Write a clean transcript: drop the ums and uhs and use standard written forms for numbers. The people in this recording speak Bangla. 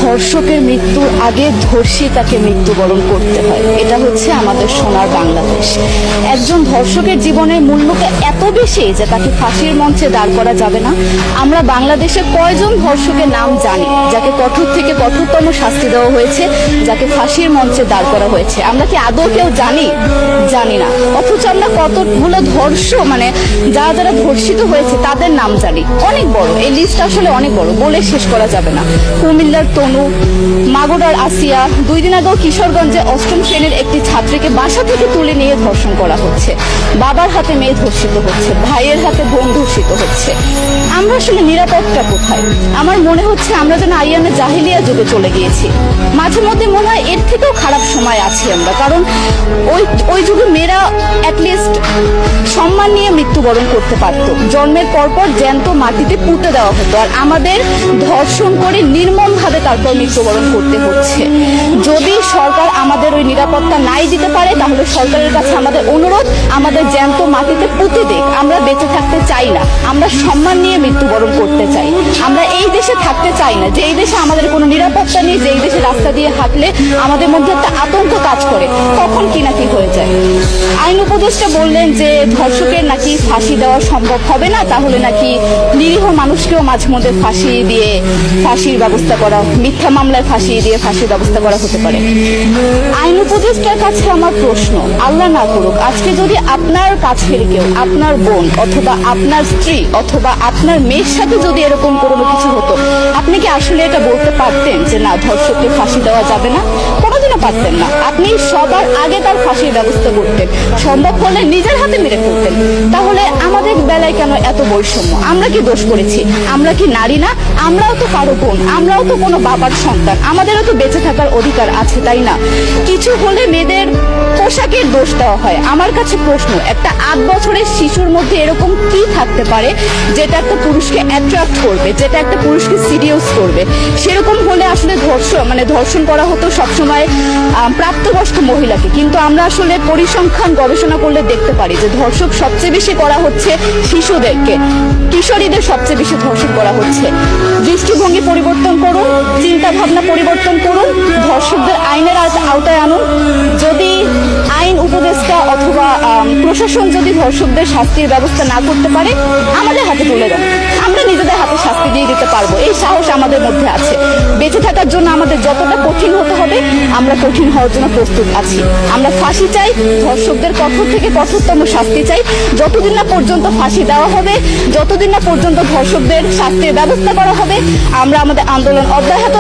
ধর্ষকের মৃত্যুর আগে ধর্ষিতাকে মৃত্যুবরণ করতে হয়, এটা হচ্ছে আমাদের সোনার বাংলাদেশ। একজন ধর্ষকের জীবনের মূল্যকে এত বেশি যে তাকে ফাঁসির মঞ্চে দাঁড় করা যাবে না। আমরা বাংলাদেশে কয়জন ধর্ষকের নাম জানি যাকে কঠোর থেকে কঠোরতম শাস্তি দেওয়া হয়েছে, যাকে ফাঁসির মঞ্চে দাঁড় করা হয়েছে? আমরা কি আদৌ কেউ জানি? জানি না। অথচ আমরা কতগুলো যারা ধর্ষিত হয়েছে তাদের নাম জানি। অনেক বড় এই লিস্ট, আসলে অনেক বড়, বলে শেষ করা যাবে না। কুমিল্লার তনু, মাগুরার আসিয়া, 2 দিন আগেও কিশোরগঞ্জে 8ম শ্রেণীর একটি ছাত্রীকে বাসা থেকে তুলে নিয়ে ধর্ষণ করা হচ্ছে। বাবার হাতে মেয়ে ধর্ষিত হচ্ছে, ভাইয়ের হাতে বোন ধর্ষিত হচ্ছে। আমরা আসলে নিরাপত্তা কোথায়? আমার মনে হচ্ছে আমরা যেন আইয়ামে জাহিলিয়া যুগে চলে গিয়েছি। মাঝে মধ্যে মনে হয় এর থেকেও খারাপ সময় আছি আমরা, কারণ ওই যুগে মেয়েরা অ্যাটলিস্ট সম্মান নিয়ে মৃত্যুবরণ করতে পারত। জন্মের পরপর জ্যান্ত মাটিতে পুঁতে দেওয়া হতো, আর আমাদের ধর্ষণ করে নির্মমভাবে তারপর মৃত্যুবরণ করতে হচ্ছে। যদি সরকার আমাদের ওই নিরাপত্তা নাই দিতে পারে, তাহলে সরকারের কাছে আমাদের অনুরোধ, আমাদের জ্যান্ত মাটিতে পুঁতে দিক। আমরা বেঁচে থাকতে চাই না, আমরা সম্মান নিয়ে মৃত্যুবরণ করতে চাই। আমরা এই দেশে থাকতে চাই না যে এই দেশে আমাদের কোনো নিরাপত্তা নেই, যে এই দেশে রাস্তা দিয়ে হাঁটলে আমাদের মধ্যে একটা আতঙ্ক কাজ করে, কখন কি না কি হয়ে যায়। আইন উপদেষ্টা বললেন যে ধর্ষকের নাকি ফাঁসি দেওয়া সম্ভব হবে না, তাহলে নাকি নিরীহ মানুষকেও মাঝে মধ্যে ফাঁসি দিয়ে ফাঁসির ব্যবস্থা করা, মিথ্যা মামলায় ফাঁসি দিয়ে ফাঁসির ব্যবস্থা করা হতে পারে। আইন উপদেষ্টার কাছে আমার প্রশ্ন, আল্লাহ না করুক আজকে যদি আপনার কাছের কেউ, আপনার বোন অথবা আপনার স্ত্রী অথবা আপনার মেয়ের সাথে যদি এরকম কোনো কিছু হতো, আপনি কি আসলে এটা বলতে পারতেন যে না, ধর্ষককে ফাঁসি দেওয়া যাবে না? কোনোদিনও পারতেন না। আপনি সবার আগে তার ফাঁসির ব্যবস্থা করতেন, সম্ভব হলে নিজের হাতে মেরে ফেলতেন। তাহলে আমাদের বেলায় কেন এত বৈষম্য? আমরা কি দোষ করেছি? আমরা কি নারী না? আমরাও তো কারো বোন, আমরাও তো কোনো বাবার সন্তান, আমাদেরও তো বেঁচে থাকার অধিকার আছে, তাই না? কিছু হলে মেয়েদের পোশাকের দোষ দেওয়া হয়। আমার কাছে প্রশ্ন, একটা 8 বছরের শিশুর মধ্যে এরকম কি থাকতে পারে যেটা একটা পুরুষকে অ্যাট্রাক্ট করবে, যেটা একটা পুরুষকে সিরিয়াস করবে? সেরকম হলে আসলে ধর্ষণ করা হতো সবসময় প্রাপ্তবয়স্ক মহিলাকে। কিন্তু আমরা আসলে পরিসংখ্যান গবেষণা করলে দেখতে পারি যে ধর্ষক সবচেয়ে বেশি করা হচ্ছে শিশুদেরকে, কিশোরীদের সবচেয়ে বেশি ধর্ষণ করা হচ্ছে। দৃষ্টিভঙ্গি পরিবর্তন করুন, চিন্তা ভাবনা পরিবর্তন করুন, ধর্ষকদের আইনের আওতায় আনুন। যদি আইন উপদেষ্টা অথবা প্রশাসন যদি ধর্ষকদের শাস্তির ব্যবস্থা না করতে পারে, আমাদের হাতে তুলে দেন, আমরা নিজেদের হাতে শাস্তি দিয়ে দিতে পারবো। এই সাহস আমাদের মধ্যে আছে। বেঁচে থাকার জন্য আমাদের যতটা কঠিন হতে হবে, আমরা কঠিন হওয়ার জন্য প্রস্তুত আছি। আমরা ফাঁসি চাই, ধর্ষকদের কঠোর থেকে কঠোরতম শাস্তি চাই। যতদিন না পর্যন্ত ফাঁসি দেওয়া হবে, যতদিন না পর্যন্ত ধর্ষকদের শাস্তির ব্যবস্থা করা হবে, আমরা আমাদের আন্দোলন অব্যাহত